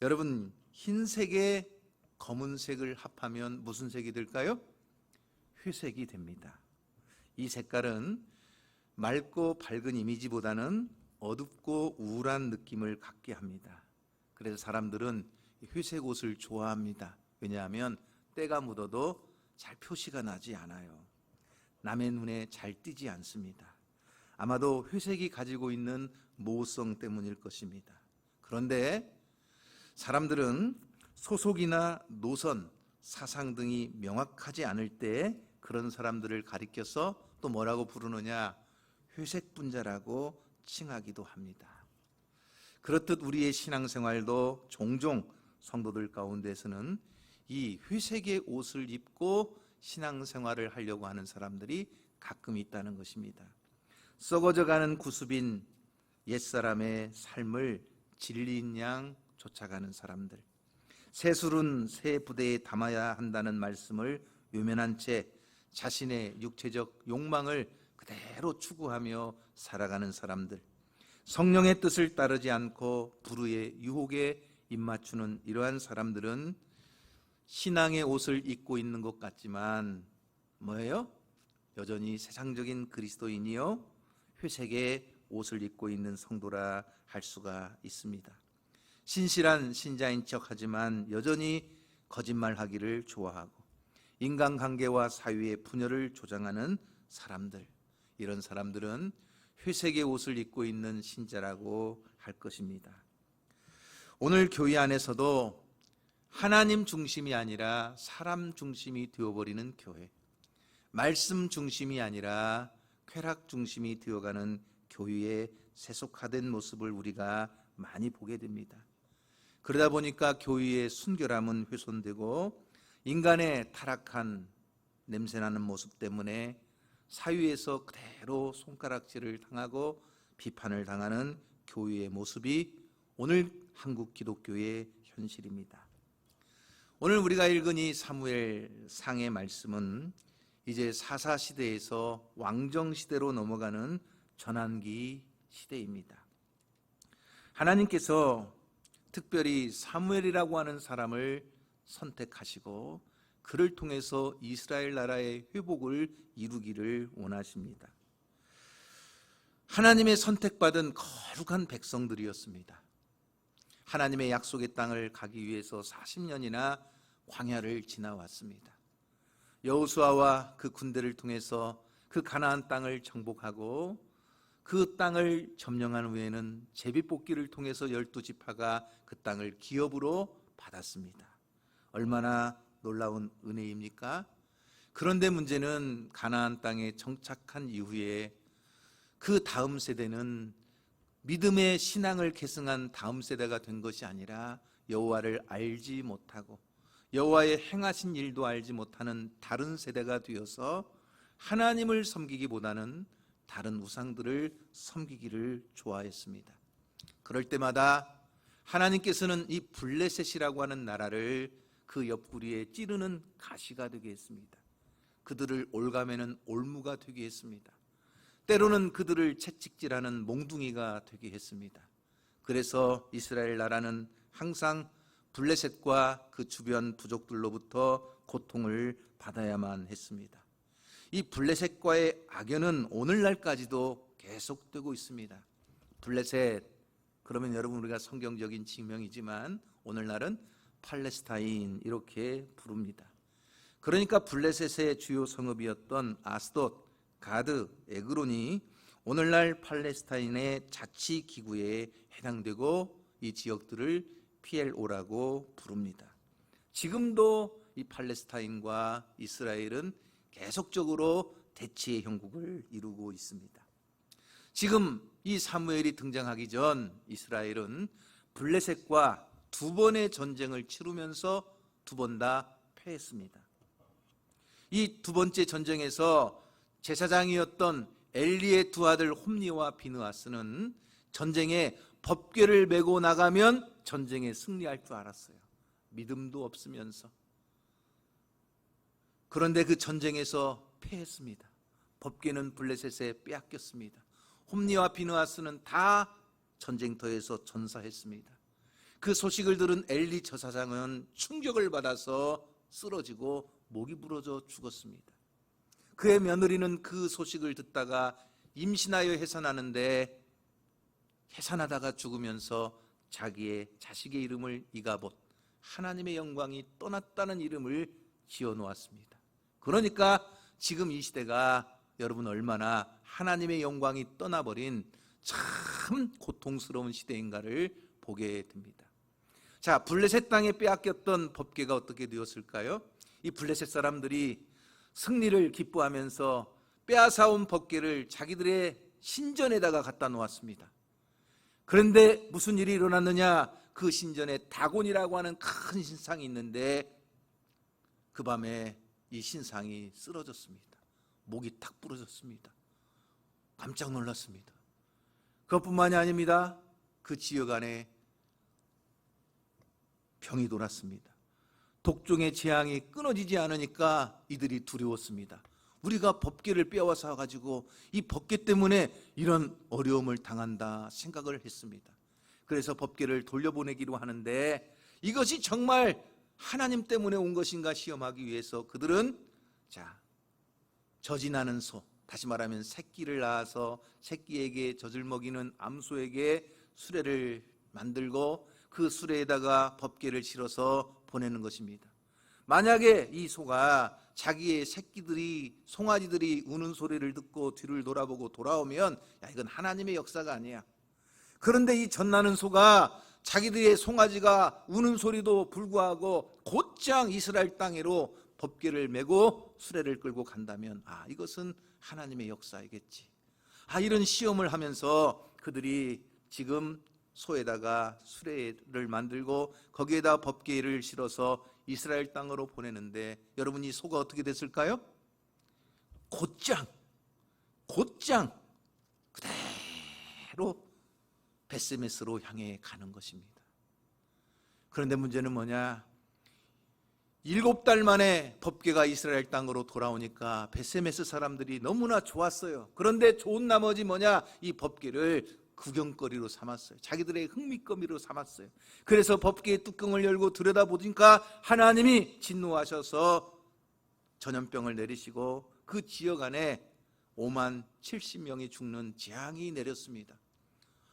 여러분, 흰색에 검은색을 합하면 무슨 색이 될까요? 회색이 됩니다. 이 색깔은 맑고 밝은 이미지보다는 어둡고 우울한 느낌을 갖게 합니다. 그래서 사람들은 회색 옷을 좋아합니다. 왜냐하면 때가 묻어도 잘 표시가 나지 않아요. 남의 눈에 잘 띄지 않습니다. 아마도 회색이 가지고 있는 모성 때문일 것입니다. 그런데 사람들은 소속이나 노선, 사상 등이 명확하지 않을 때 그런 사람들을 가리켜서 또 뭐라고 부르느냐? 회색 분자라고 칭하기도 합니다. 그렇듯 우리의 신앙생활도 종종 성도들 가운데서는 이 회색의 옷을 입고 신앙생활을 하려고 하는 사람들이 가끔 있다는 것입니다. 썩어져가는 구습인 옛사람의 삶을 진리인 양 쫓아가는 사람들, 새술은 새 부대에 담아야 한다는 말씀을 외면한 채 자신의 육체적 욕망을 그대로 추구하며 살아가는 사람들, 성령의 뜻을 따르지 않고 불의의 유혹에 입맞추는 이러한 사람들은 신앙의 옷을 입고 있는 것 같지만 뭐예요? 여전히 세상적인 그리스도인이요, 회색의 옷을 입고 있는 성도라 할 수가 있습니다. 신실한 신자인 척하지만 여전히 거짓말하기를 좋아하고 인간관계와 사회의 분열을 조장하는 사람들, 이런 사람들은 회색의 옷을 입고 있는 신자라고 할 것입니다. 오늘 교회 안에서도 하나님 중심이 아니라 사람 중심이 되어버리는 교회, 말씀 중심이 아니라 쾌락 중심이 되어가는 교회의 세속화된 모습을 우리가 많이 보게 됩니다. 그러다 보니까 교회의 순결함은 훼손되고 인간의 타락한 냄새나는 모습 때문에 사회에서 그대로 손가락질을 당하고 비판을 당하는 교회의 모습이 오늘 한국 기독교의 현실입니다. 오늘 우리가 읽은 이 사무엘상의 말씀은 이제 사사시대에서 왕정시대로 넘어가는 전환기 시대입니다. 하나님께서 특별히 사무엘이라고 하는 사람을 선택하시고 그를 통해서 이스라엘 나라의 회복을 이루기를 원하십니다. 하나님의 선택받은 거룩한 백성들이었습니다. 하나님의 약속의 땅을 가기 위해서 40년이나 광야를 지나왔습니다. 여호수아와 그 군대를 통해서 그 가나안 땅을 정복하고 그 땅을 점령한 후에는 제비뽑기를 통해서 12지파가 그 땅을 기업으로 받았습니다. 얼마나 놀라운 은혜입니까? 그런데 문제는 가나안 땅에 정착한 이후에 그 다음 세대는 믿음의 신앙을 계승한 다음 세대가 된 것이 아니라 여호와를 알지 못하고 여호와의 행하신 일도 알지 못하는 다른 세대가 되어서 하나님을 섬기기보다는 다른 우상들을 섬기기를 좋아했습니다. 그럴 때마다 하나님께서는 이 블레셋이라고 하는 나라를 그 옆구리에 찌르는 가시가 되게 했습니다. 그들을 올가매는 올무가 되게 했습니다. 때로는 그들을 채찍질하는 몽둥이가 되게 했습니다. 그래서 이스라엘 나라는 항상 블레셋과 그 주변 부족들로부터 고통을 받아야만 했습니다. 이 블레셋과의 악연은 오늘날까지도 계속되고 있습니다. 블레셋, 그러면 여러분 우리가 성경적인 지명이지만 오늘날은 팔레스타인 이렇게 부릅니다. 그러니까 블레셋의 주요 성읍이었던 아스돗, 가드, 에그론이 오늘날 팔레스타인의 자치기구에 해당되고 이 지역들을 PLO라고 부릅니다. 지금도 이 팔레스타인과 이스라엘은 계속적으로 대치의 형국을 이루고 있습니다. 지금 이 사무엘이 등장하기 전 이스라엘은 블레셋과 두 번의 전쟁을 치르면서 두 번 다 패했습니다. 이 두 번째 전쟁에서 제사장이었던 엘리의 두 아들 홈니와 비느하스는 전쟁에 법궤를 메고 나가면 전쟁에 승리할 줄 알았어요. 믿음도 없으면서. 그런데 그 전쟁에서 패했습니다. 법궤는 블레셋에 빼앗겼습니다. 홈니와 비느하스는 다 전쟁터에서 전사했습니다. 그 소식을 들은 엘리 저사장은 충격을 받아서 쓰러지고 목이 부러져 죽었습니다. 그의 며느리는 그 소식을 듣다가 임신하여 해산하는데 해산하다가 죽으면서 자기의 자식의 이름을 이가봇, 하나님의 영광이 떠났다는 이름을 지어놓았습니다. 그러니까 지금 이 시대가 여러분 얼마나 하나님의 영광이 떠나버린 참 고통스러운 시대인가를 보게 됩니다. 자, 블레셋 땅에 빼앗겼던 법궤가 어떻게 되었을까요? 이 블레셋 사람들이 승리를 기뻐하면서 빼앗아온 법궤를 자기들의 신전에다가 갖다 놓았습니다. 그런데 무슨 일이 일어났느냐? 그 신전에 다곤이라고 하는 큰 신상이 있는데 그 밤에 이 신상이 쓰러졌습니다. 목이 탁 부러졌습니다. 깜짝 놀랐습니다. 그것뿐만이 아닙니다. 그 지역 안에 병이 돌았습니다. 독종의 재앙이 끊어지지 않으니까 이들이 두려웠습니다. 우리가 법궤를 빼앗아 가지고 이 법궤 때문에 이런 어려움을 당한다 생각을 했습니다. 그래서 법궤를 돌려보내기로 하는데 이것이 정말 하나님 때문에 온 것인가 시험하기 위해서 그들은 젖이 나는 소, 다시 말하면 새끼를 낳아서 새끼에게 젖을 먹이는 암소에게 수레를 만들고 그 수레에다가 법궤를 실어서 보내는 것입니다. 만약에 이 소가 자기의 새끼들이, 송아지들이 우는 소리를 듣고 뒤를 돌아보고 돌아오면 이건 하나님의 역사가 아니야. 그런데 이 젖나는 소가 자기들의 송아지가 우는 소리도 불구하고 곧장 이스라엘 땅으로 법궤를 메고 수레를 끌고 간다면 이것은 하나님의 역사이겠지. 이런 시험을 하면서 그들이 지금 소에다가 수레를 만들고 거기에다 법궤를 실어서 이스라엘 땅으로 보내는데 여러분 이 소가 어떻게 됐을까요? 곧장 그대로 베스메스로 향해 가는 것입니다. 그런데 문제는 뭐냐? 7달 만에 법궤가 이스라엘 땅으로 돌아오니까 베스메스 사람들이 너무나 좋았어요. 그런데 좋은 나머지 이 법궤를 구경거리로 삼았어요. 자기들의 흥미거리로 삼았어요. 그래서 법궤의 뚜껑을 열고 들여다보니까 하나님이 진노하셔서 전염병을 내리시고 그 지역 안에 5만 70명이 죽는 재앙이 내렸습니다.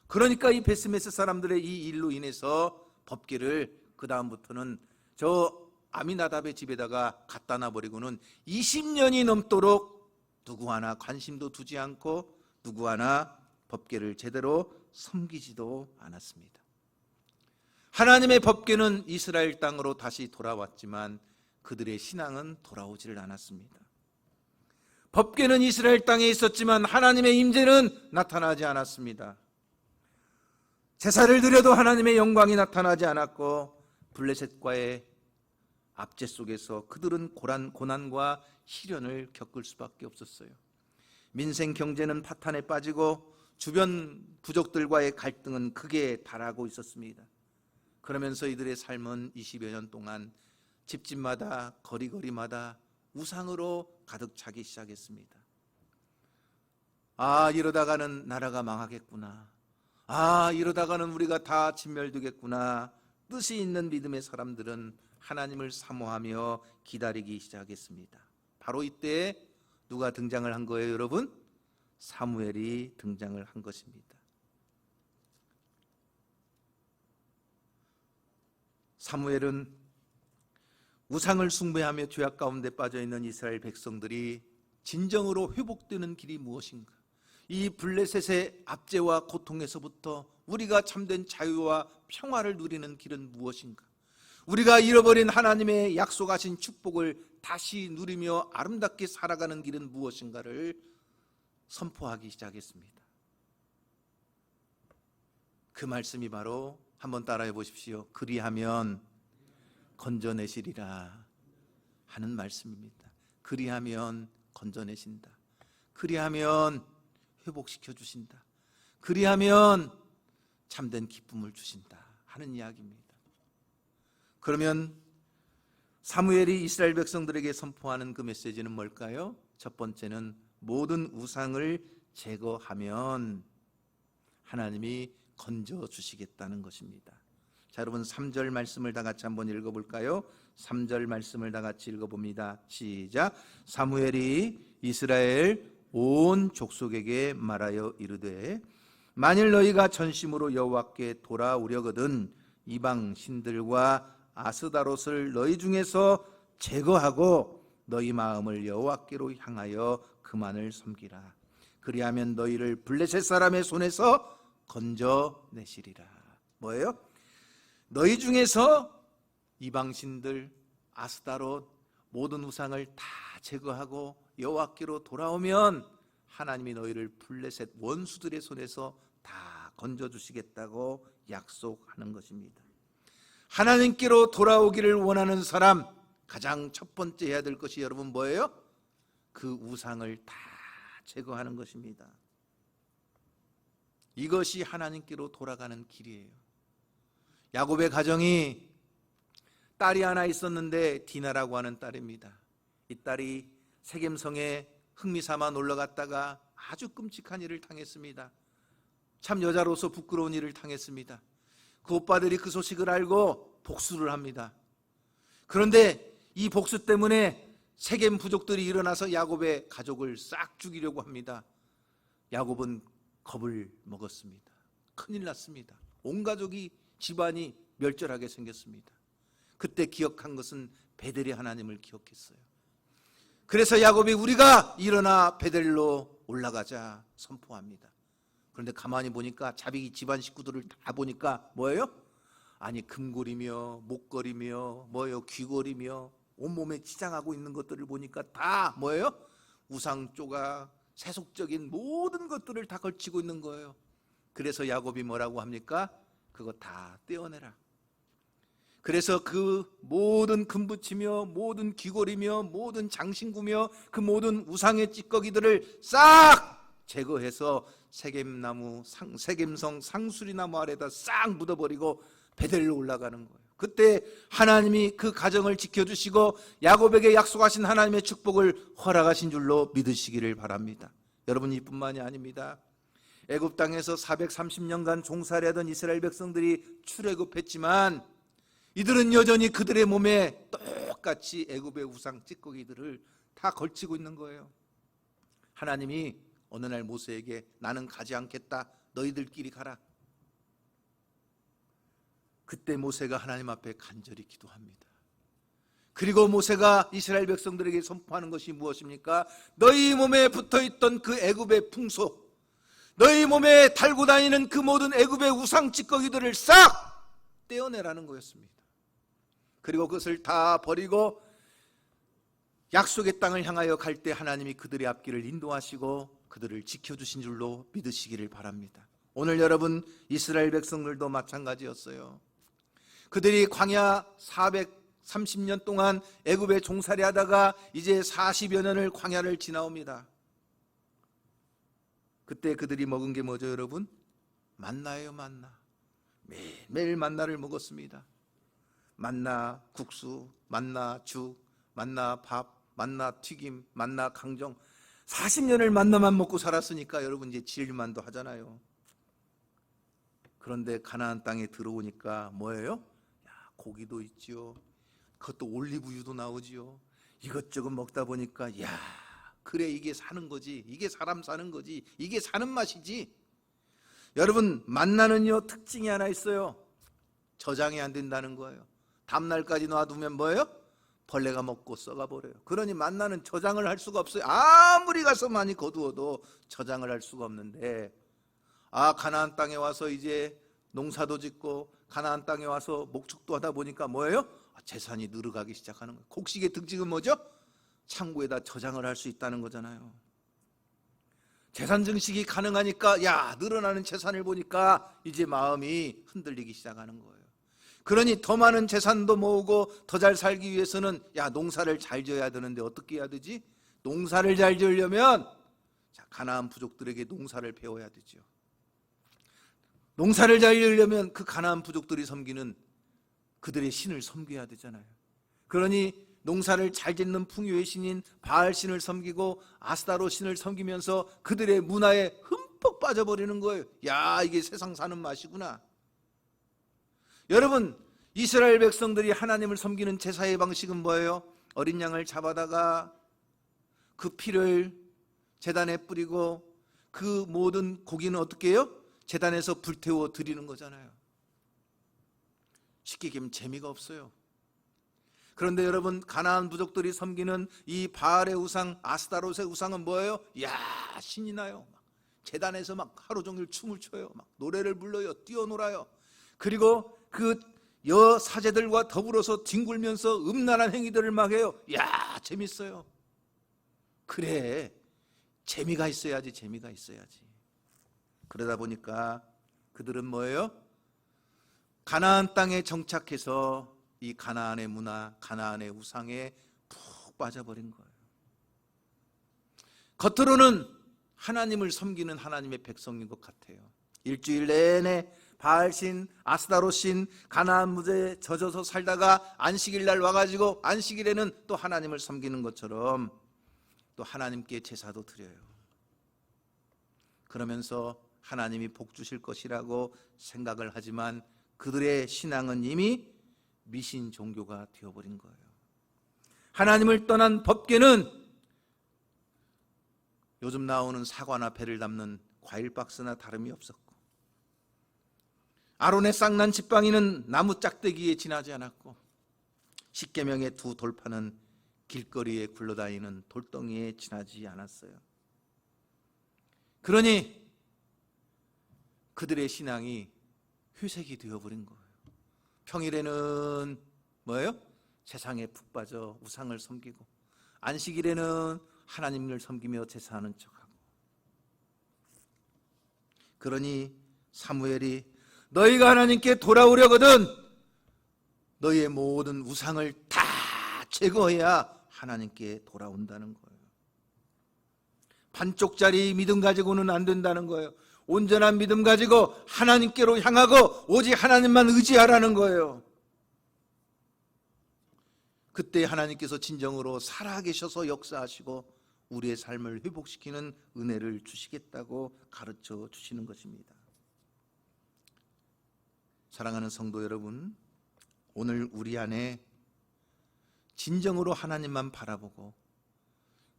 그러니까 이 베스메스 사람들의 이 일로 인해서 법궤를 그 다음부터는 저 아미나답의 집에다가 갖다 놔버리고는 20년이 넘도록 누구 하나 관심도 두지 않고 누구 하나 법궤를 제대로 섬기지도 않았습니다. 하나님의 법궤는 이스라엘 땅으로 다시 돌아왔지만 그들의 신앙은 돌아오지를 않았습니다. 법궤는 이스라엘 땅에 있었지만 하나님의 임재는 나타나지 않았습니다. 제사를 드려도 하나님의 영광이 나타나지 않았고 블레셋과의 압제 속에서 그들은 고난과 시련을 겪을 수밖에 없었어요. 민생 경제는 파탄에 빠지고 주변 부족들과의 갈등은 극에 달하고 있었습니다. 그러면서 이들의 삶은 20여 년 동안 집집마다 거리마다 우상으로 가득 차기 시작했습니다. 이러다가는 나라가 망하겠구나. 이러다가는 우리가 다 진멸되겠구나. 뜻이 있는 믿음의 사람들은 하나님을 사모하며 기다리기 시작했습니다. 바로 이때 누가 등장을 한 거예요, 여러분? 사무엘이 등장을 한 것입니다. 사무엘은 우상을 숭배하며 죄악 가운데 빠져있는 이스라엘 백성들이 진정으로 회복되는 길이 무엇인가? 이 블레셋의 압제와 고통에서부터 우리가 참된 자유와 평화를 누리는 길은 무엇인가? 우리가 잃어버린 하나님의 약속하신 축복을 다시 누리며 아름답게 살아가는 길은 무엇인가를 선포하기 시작했습니다. 그 말씀이 바로 한번 따라해 보십시오. 그리하면 건져내시리라 하는 말씀입니다. 그리하면 건져내신다. 그리하면 회복시켜 주신다. 그리하면 참된 기쁨을 주신다 하는 이야기입니다. 그러면 사무엘이 이스라엘 백성들에게 선포하는 그 메시지는 뭘까요? 첫 번째는 모든 우상을 제거하면 하나님이 건져주시겠다는 것입니다. 자, 여러분 3절 말씀을 다 같이 한번 읽어볼까요? 3절 말씀을 다 같이 읽어봅니다. 시작. 사무엘이 이스라엘 온 족속에게 말하여 이르되 만일 너희가 전심으로 여호와께 돌아오려거든 이방 신들과 아스다롯을 너희 중에서 제거하고 너희 마음을 여호와께로 향하여 그만을 섬기라. 그리하면 너희를 블레셋 사람의 손에서 건져내시리라. 뭐예요? 너희 중에서 이방신들, 아스다롯, 모든 우상을 다 제거하고 여호와께로 돌아오면 하나님이 너희를 블레셋 원수들의 손에서 다 건져주시겠다고 약속하는 것입니다. 하나님께로 돌아오기를 원하는 사람, 가장 첫 번째 해야 될 것이 여러분 뭐예요? 그 우상을 다 제거하는 것입니다. 이것이 하나님께로 돌아가는 길이에요. 야곱의 가정이 딸이 하나 있었는데 디나라고 하는 딸입니다. 이 딸이 세겜성에 흥미삼아 놀러갔다가 아주 끔찍한 일을 당했습니다. 참 여자로서 부끄러운 일을 당했습니다. 그 오빠들이 그 소식을 알고 복수를 합니다. 그런데 이 복수 때문에 세겜 부족들이 일어나서 야곱의 가족을 싹 죽이려고 합니다. 야곱은 겁을 먹었습니다. 큰일 났습니다. 온 가족이, 집안이 멸절하게 생겼습니다. 그때 기억한 것은 베델의 하나님을 기억했어요. 그래서 야곱이 우리가 일어나 베델로 올라가자 선포합니다. 그런데 가만히 보니까 자기 집안 식구들을 다 보니까 뭐예요? 아니 금고리며 목걸이며 뭐예요? 귀걸이며 온몸에 치장하고 있는 것들을 보니까 다 뭐예요? 우상 조각, 세속적인 모든 것들을 다 걸치고 있는 거예요. 그래서 야곱이 뭐라고 합니까? 그거 다 떼어내라. 그래서 그 모든 금붙이며 모든 귀걸이며 모든 장신구며 그 모든 우상의 찌꺼기들을 싹 제거해서 세겜성 상수리나무 아래다 싹 묻어버리고 베델로 올라가는 거예요. 그때 하나님이 그 가정을 지켜주시고 야곱에게 약속하신 하나님의 축복을 허락하신 줄로 믿으시기를 바랍니다. 여러분, 이뿐만이 아닙니다. 애굽 땅에서 430년간 종살이하던 이스라엘 백성들이 출애굽했지만 이들은 여전히 그들의 몸에 똑같이 애굽의 우상 찌꺼기들을 다 걸치고 있는 거예요. 하나님이 어느 날 모세에게 나는 가지 않겠다, 너희들끼리 가라. 그때 모세가 하나님 앞에 간절히 기도합니다. 그리고 모세가 이스라엘 백성들에게 선포하는 것이 무엇입니까? 너희 몸에 붙어있던 그 애굽의 풍속, 너희 몸에 달고 다니는 그 모든 애굽의 우상 찌꺼기들을 싹 떼어내라는 거였습니다. 그리고 그것을 다 버리고 약속의 땅을 향하여 갈 때 하나님이 그들의 앞길을 인도하시고 그들을 지켜주신 줄로 믿으시기를 바랍니다. 오늘 여러분, 이스라엘 백성들도 마찬가지였어요. 그들이 광야 430년 동안 애굽에 종살이하다가 이제 40여 년을 광야를 지나옵니다. 그때 그들이 먹은 게 뭐죠, 여러분? 만나예요, 만나. 매일 만나를 먹었습니다. 만나 국수, 만나 죽, 만나 밥, 만나 튀김, 만나 강정. 40년을 만나만 먹고 살았으니까 여러분 이제 질만도 하잖아요. 그런데 가나안 땅에 들어오니까 뭐예요? 고기도 있지요. 그것도 올리브유도 나오지요. 이것저것 먹다 보니까 야, 그래 이게 사는 거지. 이게 사람 사는 거지. 이게 사는 맛이지. 여러분, 만나는요 특징이 하나 있어요. 저장이 안 된다는 거예요. 다음날까지 놔두면 뭐예요? 벌레가 먹고 썩어버려요. 그러니 만나는 저장을 할 수가 없어요. 아무리 가서 많이 거두어도 저장을 할 수가 없는데, 가나안 땅에 와서 이제 농사도 짓고 가나안 땅에 와서 목축도 하다 보니까 뭐예요? 재산이 늘어가기 시작하는 거예요. 곡식의 특징은 뭐죠? 창고에다 저장을 할 수 있다는 거잖아요. 재산 증식이 가능하니까 늘어나는 재산을 보니까 이제 마음이 흔들리기 시작하는 거예요. 그러니 더 많은 재산도 모으고 더 잘 살기 위해서는 농사를 잘 지어야 되는데 어떻게 해야 되지? 농사를 잘 지으려면 가나안 부족들에게 농사를 배워야 되죠. 농사를 잘 지으려면 그 가나안 부족들이 섬기는 그들의 신을 섬겨야 되잖아요. 그러니 농사를 잘 짓는 풍요의 신인 바알 신을 섬기고 아스타롯 신을 섬기면서 그들의 문화에 흠뻑 빠져버리는 거예요. 이게 세상 사는 맛이구나. 여러분, 이스라엘 백성들이 하나님을 섬기는 제사의 방식은 뭐예요? 어린 양을 잡아다가 그 피를 제단에 뿌리고 그 모든 고기는 어떻게 해요? 제단에서 불태워 드리는 거잖아요. 쉽게 얘기하면 재미가 없어요. 그런데 여러분, 가나안 부족들이 섬기는 이 바알의 우상, 아스타롯의 우상은 뭐예요? 야, 신이 나요. 제단에서 막 하루 종일 춤을 춰요. 막 노래를 불러요. 뛰어놀아요. 그리고 그 여사제들과 더불어서 뒹굴면서 음란한 행위들을 막 해요. 야, 재밌어요. 그래, 재미가 있어야지, 재미가 있어야지. 그러다 보니까 그들은 뭐예요? 가나안 땅에 정착해서 이 가나안의 문화, 가나안의 우상에 푹 빠져버린 거예요. 겉으로는 하나님을 섬기는 하나님의 백성인 것 같아요. 일주일 내내 바알신, 아스타롯신, 가나안 무대에 젖어서 살다가 안식일 날 와가지고 안식일에는 또 하나님을 섬기는 것처럼 또 하나님께 제사도 드려요. 그러면서 하나님이 복 주실 것이라고 생각을 하지만 그들의 신앙은 이미 미신 종교가 되어버린 거예요. 하나님을 떠난 법궤는 요즘 나오는 사과나 배를 담는 과일 박스나 다름이 없었고, 아론의 쌍난 지팡이는 나무 짝대기에 지나지 않았고, 십계명의 두 돌판은 길거리에 굴러다니는 돌덩이에 지나지 않았어요. 그러니 그들의 신앙이 회색이 되어버린 거예요. 평일에는 뭐예요? 세상에 푹 빠져 우상을 섬기고, 안식일에는 하나님을 섬기며 제사하는 척하고. 그러니 사무엘이 너희가 하나님께 돌아오려거든 너희의 모든 우상을 다 제거해야 하나님께 돌아온다는 거예요. 반쪽짜리 믿음 가지고는 안 된다는 거예요. 온전한 믿음 가지고 하나님께로 향하고 오직 하나님만 의지하라는 거예요. 그때 하나님께서 진정으로 살아계셔서 역사하시고 우리의 삶을 회복시키는 은혜를 주시겠다고 가르쳐 주시는 것입니다. 사랑하는 성도 여러분, 오늘 우리 안에 진정으로 하나님만 바라보고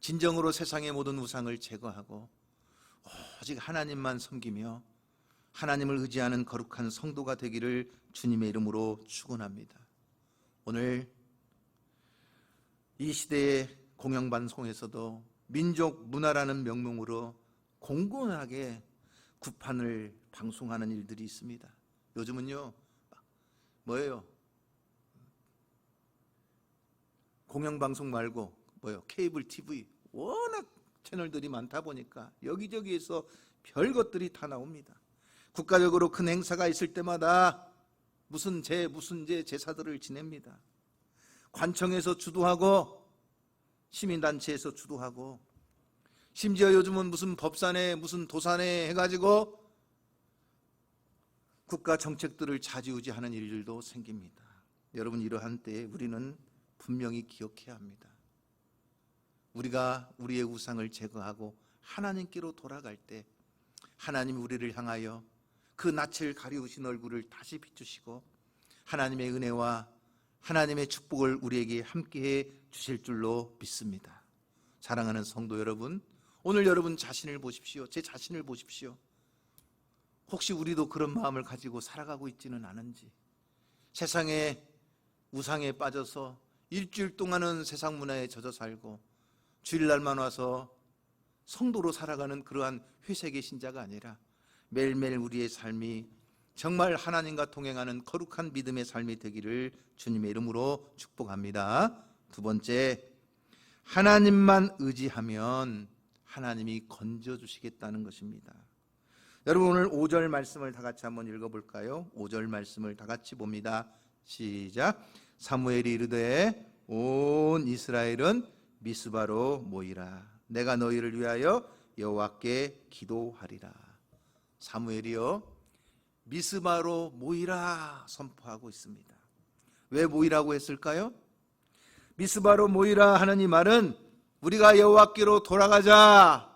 진정으로 세상의 모든 우상을 제거하고 오직 하나님만 섬기며 하나님을 의지하는 거룩한 성도가 되기를 주님의 이름으로 축원합니다. 오늘 이 시대의 공영방송에서도 민족 문화라는 명목으로 공공하게 구판을 방송하는 일들이 있습니다. 요즘은요, 뭐예요? 공영방송 말고 뭐예요? 케이블 TV, 워낙 채널들이 많다 보니까 여기저기에서 별것들이 다 나옵니다. 국가적으로 큰 행사가 있을 때마다 무슨 제사들을 지냅니다. 관청에서 주도하고 시민단체에서 주도하고, 심지어 요즘은 무슨 법산에 무슨 도산에 해가지고 국가 정책들을 좌지우지하는 일들도 생깁니다. 여러분, 이러한 때에 우리는 분명히 기억해야 합니다. 우리가 우리의 우상을 제거하고 하나님께로 돌아갈 때 하나님이 우리를 향하여 그 낯을 가리우신 얼굴을 다시 비추시고 하나님의 은혜와 하나님의 축복을 우리에게 함께해 주실 줄로 믿습니다. 사랑하는 성도 여러분, 오늘 여러분 자신을 보십시오. 제 자신을 보십시오. 혹시 우리도 그런 마음을 가지고 살아가고 있지는 않은지, 세상의 우상에 빠져서 일주일 동안은 세상 문화에 젖어 살고 주일날만 와서 성도로 살아가는 그러한 회색의 신자가 아니라 매일매일 우리의 삶이 정말 하나님과 동행하는 거룩한 믿음의 삶이 되기를 주님의 이름으로 축복합니다. 두 번째, 하나님만 의지하면 하나님이 건져주시겠다는 것입니다. 여러분, 오늘 5절 말씀을 다 같이 한번 읽어볼까요? 5절 말씀을 다 같이 봅니다. 시작. 사무엘이 이르되 온 이스라엘은 미스바로 모이라. 내가 너희를 위하여 여호와께 기도하리라. 사무엘이요, 미스바로 모이라 선포하고 있습니다. 왜 모이라고 했을까요? 미스바로 모이라 하는 이 말은 우리가 여호와께로 돌아가자,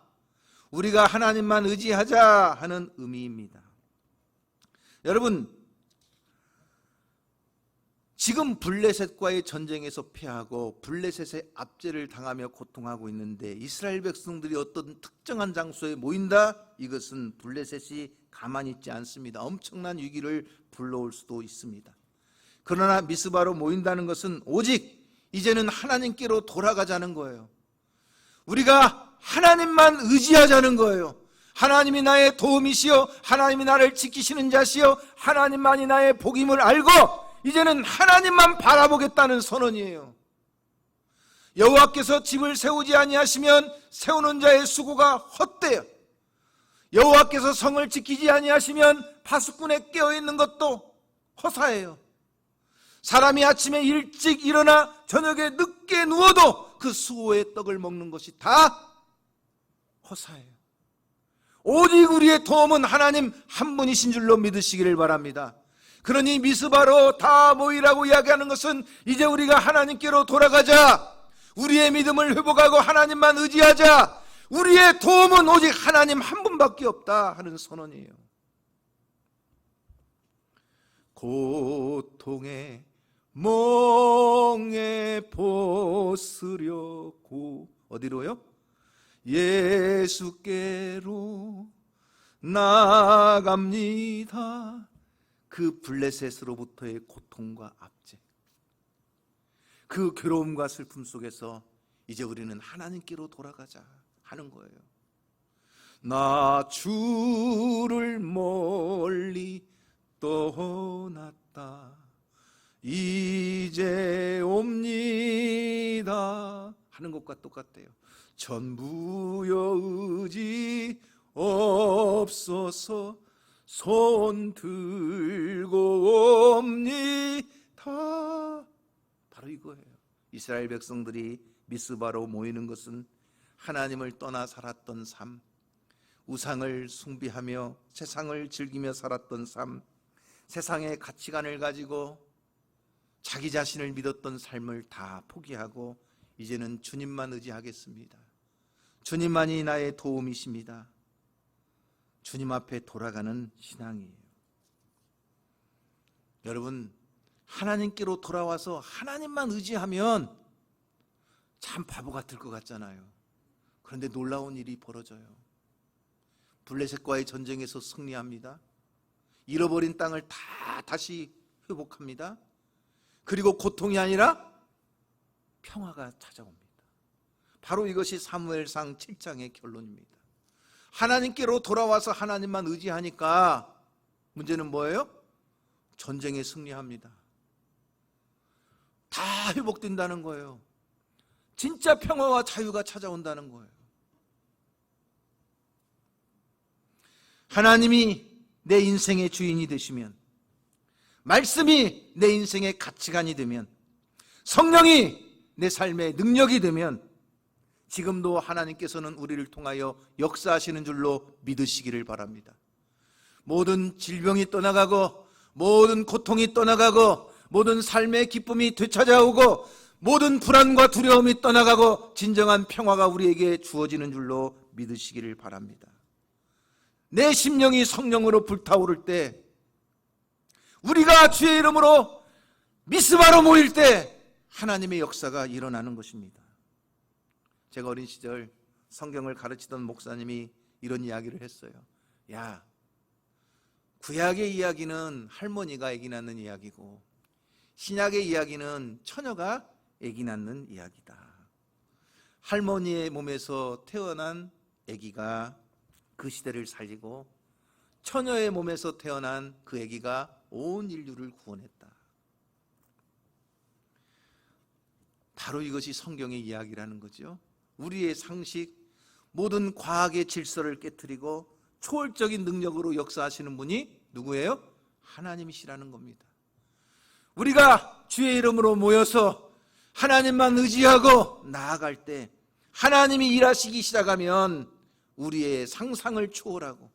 우리가 하나님만 의지하자 하는 의미입니다. 여러분, 지금 블레셋과의 전쟁에서 패하고 블레셋의 압제를 당하며 고통하고 있는데 이스라엘 백성들이 어떤 특정한 장소에 모인다? 이것은 블레셋이 가만히 있지 않습니다. 엄청난 위기를 불러올 수도 있습니다. 그러나 미스바로 모인다는 것은 오직 이제는 하나님께로 돌아가자는 거예요. 우리가 하나님만 의지하자는 거예요. 하나님이 나의 도움이시여, 하나님이 나를 지키시는 자시여, 하나님만이 나의 복임을 알고 이제는 하나님만 바라보겠다는 선언이에요. 여호와께서 집을 세우지 아니하시면 세우는 자의 수고가 헛되어, 여호와께서 성을 지키지 아니하시면 파수꾼에 깨어있는 것도 허사예요. 사람이 아침에 일찍 일어나 저녁에 늦게 누워도 그 수고의 떡을 먹는 것이 다 허사예요. 오직 우리의 도움은 하나님 한 분이신 줄로 믿으시기를 바랍니다. 그러니 미스바로 다 모이라고 이야기하는 것은 이제 우리가 하나님께로 돌아가자, 우리의 믿음을 회복하고 하나님만 의지하자, 우리의 도움은 오직 하나님 한 분밖에 없다 하는 선언이에요. 고통의 멍에 벗으려고 어디로요? 예수께로 나갑니다. 그 블레셋으로부터의 고통과 압제, 그 괴로움과 슬픔 속에서 이제 우리는 하나님께로 돌아가자 하는 거예요. 나 주를 멀리 떠났다 이제 옵니다 하는 것과 똑같대요. 전부여 의지 없어서 손 들고 옵니다. 바로 이거예요. 이스라엘 백성들이 미스바로 모이는 것은 하나님을 떠나 살았던 삶, 우상을 숭배하며 세상을 즐기며 살았던 삶, 세상의 가치관을 가지고 자기 자신을 믿었던 삶을 다 포기하고 이제는 주님만 의지하겠습니다. 주님만이 나의 도움이십니다. 주님 앞에 돌아가는 신앙이에요. 여러분, 하나님께로 돌아와서 하나님만 의지하면 참 바보 같을 것 같잖아요. 그런데 놀라운 일이 벌어져요. 블레셋과의 전쟁에서 승리합니다. 잃어버린 땅을 다 다시 회복합니다. 그리고 고통이 아니라 평화가 찾아옵니다. 바로 이것이 사무엘상 7장의 결론입니다. 하나님께로 돌아와서 하나님만 의지하니까 문제는 뭐예요? 전쟁에 승리합니다. 다 회복된다는 거예요. 진짜 평화와 자유가 찾아온다는 거예요. 하나님이 내 인생의 주인이 되시면, 말씀이 내 인생의 가치관이 되면, 성령이 내 삶의 능력이 되면 지금도 하나님께서는 우리를 통하여 역사하시는 줄로 믿으시기를 바랍니다. 모든 질병이 떠나가고 모든 고통이 떠나가고 모든 삶의 기쁨이 되찾아오고 모든 불안과 두려움이 떠나가고 진정한 평화가 우리에게 주어지는 줄로 믿으시기를 바랍니다. 내 심령이 성령으로 불타오를 때, 우리가 주의 이름으로 미스바로 모일 때 하나님의 역사가 일어나는 것입니다. 제가 어린 시절 성경을 가르치던 목사님이 이런 이야기를 했어요. 야, 구약의 이야기는 할머니가 아기 낳는 이야기고 신약의 이야기는 처녀가 아기 낳는 이야기다. 할머니의 몸에서 태어난 아기가 그 시대를 살리고 처녀의 몸에서 태어난 그 아기가 온 인류를 구원했다. 바로 이것이 성경의 이야기라는 거죠. 우리의 상식, 모든 과학의 질서를 깨트리고 초월적인 능력으로 역사하시는 분이 누구예요? 하나님이시라는 겁니다. 우리가 주의 이름으로 모여서 하나님만 의지하고 나아갈 때 하나님이 일하시기 시작하면 우리의 상상을 초월하고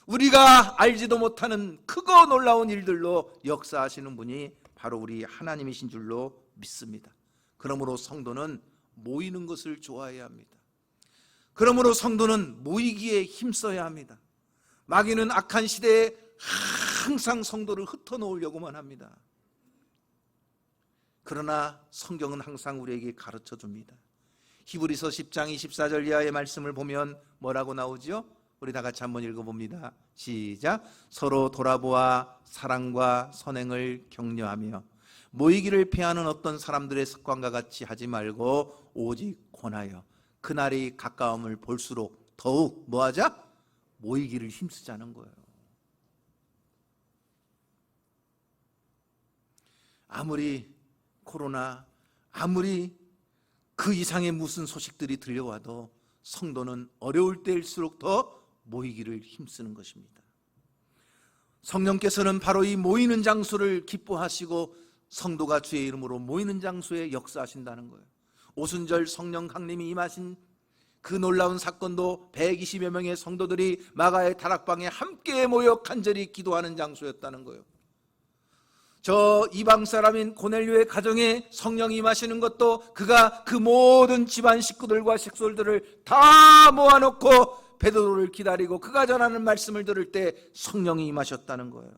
우리가 알지도 못하는 크고 놀라운 일들로 역사하시는 분이 바로 우리 하나님이신 줄로 믿습니다. 그러므로 성도는 모이는 것을 좋아해야 합니다. 그러므로 성도는 모이기에 힘써야 합니다. 마귀는 악한 시대에 항상 성도를 흩어놓으려고만 합니다. 그러나 성경은 항상 우리에게 가르쳐 줍니다. 히브리서 10장 24절 이하의 말씀을 보면 뭐라고 나오죠? 우리 다 같이 한번 읽어봅니다. 시작. 서로 돌아보아 사랑과 선행을 격려하며 모이기를 피하는 어떤 사람들의 습관과 같이 하지 말고 오직 권하여 그날이 가까움을 볼수록 더욱 뭐하자? 모이기를 힘쓰자는 거예요. 아무리 코로나, 아무리 그 이상의 무슨 소식들이 들려와도 성도는 어려울 때일수록 더 모이기를 힘쓰는 것입니다. 성령께서는 바로 이 모이는 장소를 기뻐하시고 성도가 주의 이름으로 모이는 장소에 역사하신다는 거예요. 오순절 성령 강림이 임하신 그 놀라운 사건도 120여 명의 성도들이 마가의 다락방에 함께 모여 간절히 기도하는 장소였다는 거예요. 저 이방 사람인 고넬료의 가정에 성령이 임하시는 것도 그가 그 모든 집안 식구들과 식솔들을 다 모아놓고 베드로를 기다리고 그가 전하는 말씀을 들을 때 성령이 임하셨다는 거예요.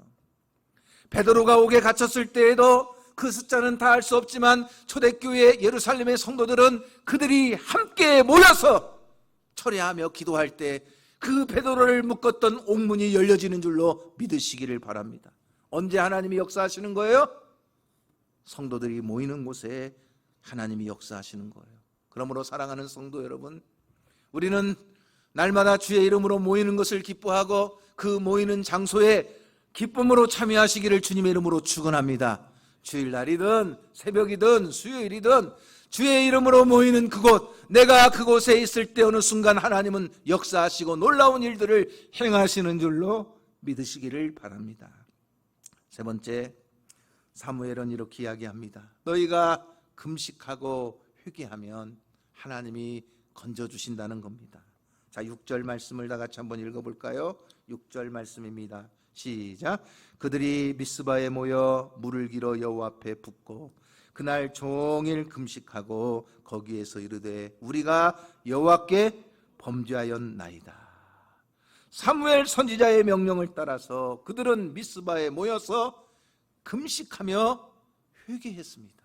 베드로가 옥에 갇혔을 때에도 그 숫자는 다 알 수 없지만 초대교회 예루살렘의 성도들은 그들이 함께 모여서 철회하며 기도할 때 그 베드로를 묶었던 옥문이 열려지는 줄로 믿으시기를 바랍니다. 언제 하나님이 역사하시는 거예요? 성도들이 모이는 곳에 하나님이 역사하시는 거예요. 그러므로 사랑하는 성도 여러분, 우리는 날마다 주의 이름으로 모이는 것을 기뻐하고 그 모이는 장소에 기쁨으로 참여하시기를 주님의 이름으로 축원합니다. 주일날이든 새벽이든 수요일이든 주의 이름으로 모이는 그곳, 내가 그곳에 있을 때 어느 순간 하나님은 역사하시고 놀라운 일들을 행하시는 줄로 믿으시기를 바랍니다. 세 번째, 사무엘은 이렇게 이야기합니다. 너희가 금식하고 회개하면 하나님이 건져주신다는 겁니다. 자, 6절 말씀을 다 같이 한번 읽어볼까요? 6절 말씀입니다. 시작. 그들이 미스바에 모여 물을 길어 여호와 앞에 붓고 그날 종일 금식하고 거기에서 이르되 우리가 여호와께 범죄하였나이다. 사무엘 선지자의 명령을 따라서 그들은 미스바에 모여서 금식하며 회개했습니다.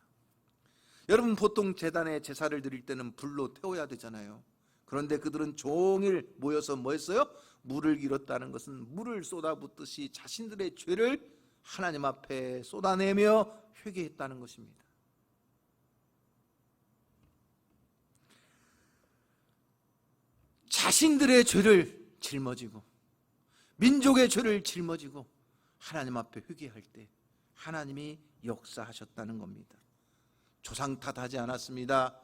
여러분, 보통 제단에 제사를 드릴 때는 불로 태워야 되잖아요. 그런데 그들은 종일 모여서 뭐 했어요? 물을 길었다는 것은 물을 쏟아붓듯이 자신들의 죄를 하나님 앞에 쏟아내며 회개했다는 것입니다. 자신들의 죄를 짊어지고 민족의 죄를 짊어지고 하나님 앞에 회개할 때 하나님이 역사하셨다는 겁니다. 조상 탓하지 않았습니다.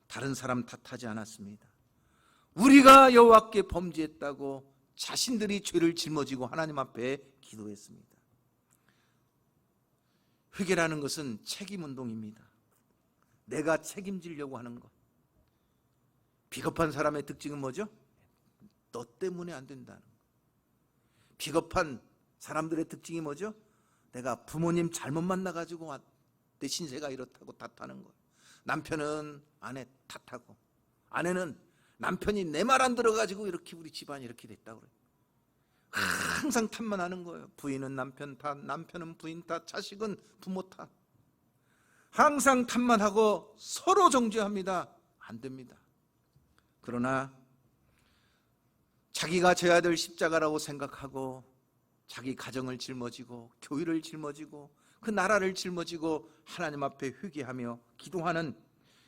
다른 사람 탓하지 않았습니다. 우리가 여호와께 범죄했다고 자신들이 죄를 짊어지고 하나님 앞에 기도했습니다. 회개라는 것은 책임운동입니다. 내가 책임지려고 하는 것. 비겁한 사람의 특징은 뭐죠? 너 때문에 안 된다는 것. 비겁한 사람들의 특징이 뭐죠? 내가 부모님 잘못 만나가지고 내 신세가 이렇다고 탓하는 거예요. 남편은 아내 탓하고 아내는 남편이 내 말 안 들어가지고 이렇게 우리 집안이 이렇게 됐다고 그래요. 항상 탓만 하는 거예요. 부인은 남편 탓, 남편은 부인 탓, 자식은 부모 탓. 항상 탓만 하고 서로 정죄합니다. 안 됩니다. 그러나 자기가 져야 될 십자가라고 생각하고 자기 가정을 짊어지고 교회를 짊어지고 그 나라를 짊어지고 하나님 앞에 회개하며 기도하는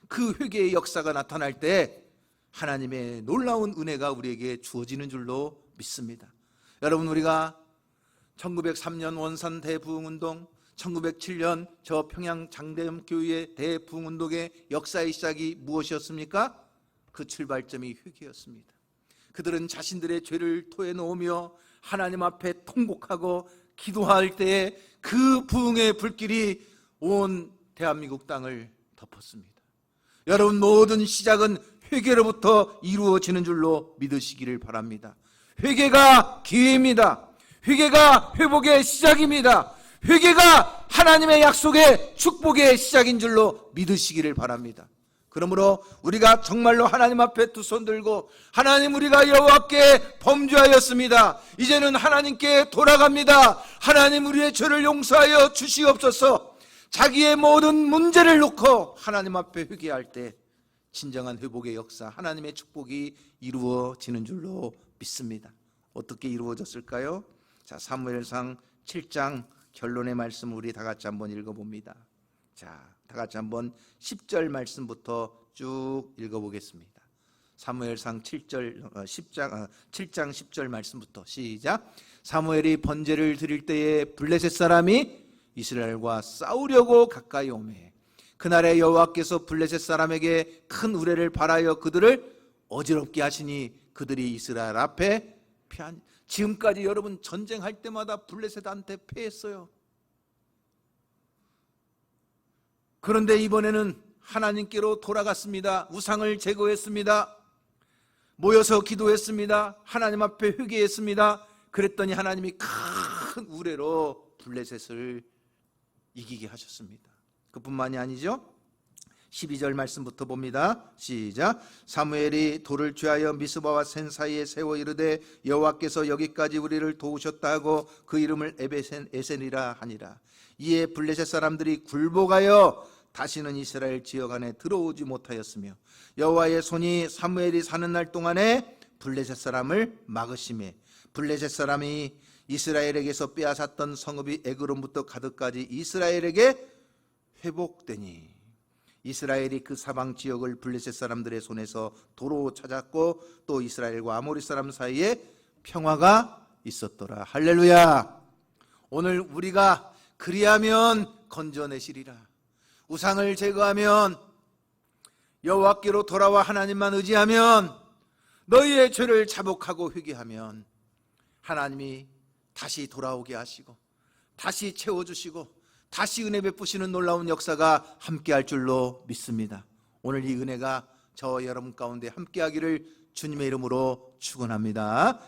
그 회개의 역사가 나타날 때 하나님의 놀라운 은혜가 우리에게 주어지는 줄로 믿습니다. 여러분, 우리가 1903년 원산 대부흥운동, 1907년 저 평양 장대염교회의 대부흥운동의 역사의 시작이 무엇이었습니까? 그 출발점이 회개였습니다. 그들은 자신들의 죄를 토해놓으며 하나님 앞에 통곡하고 기도할 때에 그 부흥의 불길이 온 대한민국 땅을 덮었습니다. 여러분, 모든 시작은 회개로부터 이루어지는 줄로 믿으시기를 바랍니다. 회개가 기회입니다. 회개가 회복의 시작입니다. 회개가 하나님의 약속의 축복의 시작인 줄로 믿으시기를 바랍니다. 그러므로 우리가 정말로 하나님 앞에 두 손 들고 하나님, 우리가 여호와께 범죄하였습니다. 이제는 하나님께 돌아갑니다. 하나님, 우리의 죄를 용서하여 주시옵소서. 자기의 모든 문제를 놓고 하나님 앞에 회개할 때 진정한 회복의 역사, 하나님의 축복이 이루어지는 줄로 믿습니다. 어떻게 이루어졌을까요? 자, 사무엘상 7장 결론의 말씀 우리 다 같이 한번 읽어봅니다. 자, 다 같이 한번 10절 말씀부터 쭉 읽어보겠습니다. 사무엘상 7장 10절 말씀부터 시작. 사무엘이 번제를 드릴 때에 블레셋 사람이 이스라엘과 싸우려고 가까이 오매 그날에 여호와께서 블레셋 사람에게 큰 우레를 발하여 그들을 어지럽게 하시니 그들이 이스라엘 앞에 패한. 지금까지 여러분 전쟁할 때마다 블레셋한테 패했어요. 그런데 이번에는 하나님께로 돌아갔습니다. 우상을 제거했습니다. 모여서 기도했습니다. 하나님 앞에 회개했습니다. 그랬더니 하나님이 큰 우레로 블레셋을 이기게 하셨습니다. 그뿐만이 아니죠. 12절 말씀부터 봅니다. 시작. 사무엘이 돌을 취하여 미스바와 센 사이에 세워 이르되 여호와께서 여기까지 우리를 도우셨다 하고 그 이름을 에센이라 하니라. 이에 블레셋 사람들이 굴복하여 다시는 이스라엘 지역 안에 들어오지 못하였으며 여호와의 손이 사무엘이 사는 날 동안에 블레셋 사람을 막으시매 블레셋 사람이 이스라엘에게서 빼앗았던 성읍이 에그론부터 가드까지 이스라엘에게 회복되니 이스라엘이 그 사방 지역을 블레셋 사람들의 손에서 도로 찾았고 또 이스라엘과 아모리 사람 사이에 평화가 있었더라. 할렐루야. 오늘 우리가 그리하면 건져내시리라. 우상을 제거하면 여호와께로 돌아와 하나님만 의지하면 너희의 죄를 자복하고 회개하면 하나님이 다시 돌아오게 하시고 다시 채워주시고 다시 은혜 베푸시는 놀라운 역사가 함께할 줄로 믿습니다. 오늘 이 은혜가 저와 여러분 가운데 함께하기를 주님의 이름으로 축원합니다.